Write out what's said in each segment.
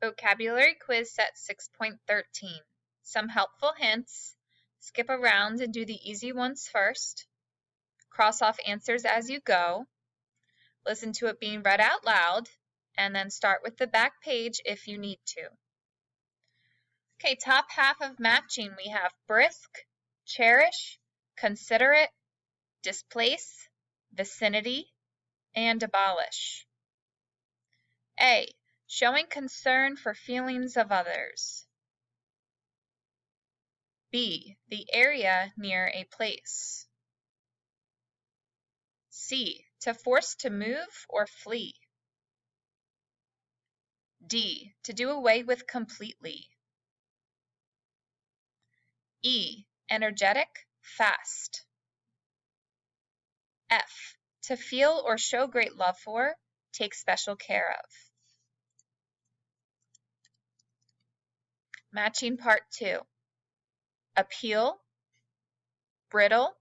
Vocabulary Quiz Set 6.13. Some helpful hints. Skip around and do the easy ones first. Cross off answers as you go. Listen to it being read out loud, and then start with the back page if you need to. Okay, top half of matching, we have brisk, cherish, considerate, displace, vicinity, and abolish. A. Showing concern for feelings of others. B. The area near a place. C. To force to move or flee. D. To do away with completely. E. Energetic, fast. F. To feel or show great love for, take special care of. Matching part 2. Appeal, brittle,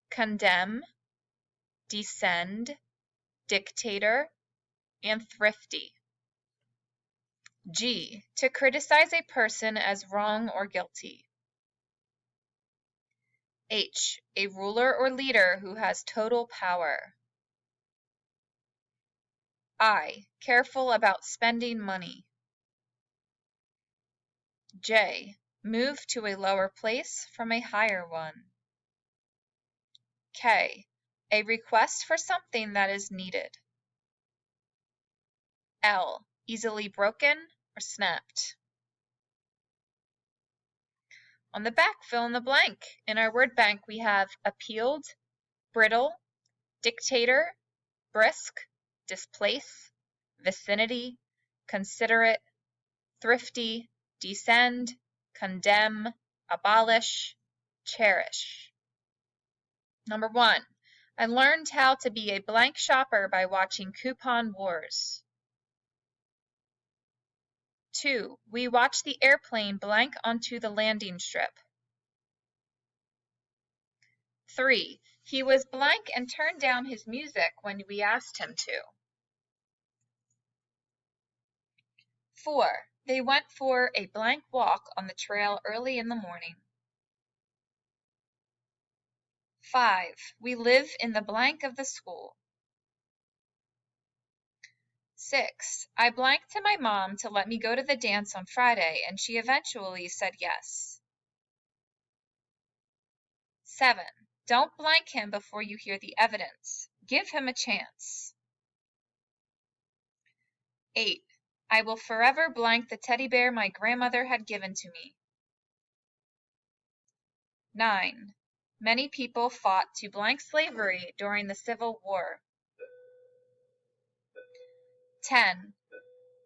condemn, descend, dictator, and thrifty. G. To criticize a person as wrong or guilty. H. A ruler or leader who has total power. I. Careful about spending money. J. Move to a lower place from a higher one. K. A request for something that is needed. L. Easily broken or snapped. On the back, fill in the blank. In our word bank, we have appealed, brittle, dictator, brisk, displace, vicinity, considerate, thrifty, descend, condemn, abolish, cherish. Number 1. I learned how to be a blank shopper by watching Coupon Wars. 2. We watched the airplane blank onto the landing strip. 3. He was blank and turned down his music when we asked him to. 4. They went for a blank walk on the trail early in the morning. 5. We live in the blank of the school. 6. I blanked to my mom to let me go to the dance on Friday, and she eventually said yes. 7. Don't blank him before you hear the evidence. Give him a chance. 8. I will forever blank the teddy bear my grandmother had given to me. 9. Many people fought to blank slavery during the Civil War. 10.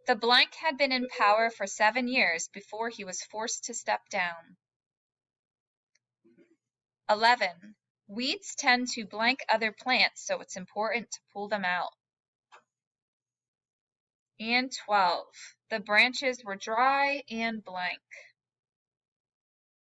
The blank had been in power for 7 years before he was forced to step down. 11. Weeds tend to blank other plants, so it's important to pull them out. And 12. The branches were dry and blank.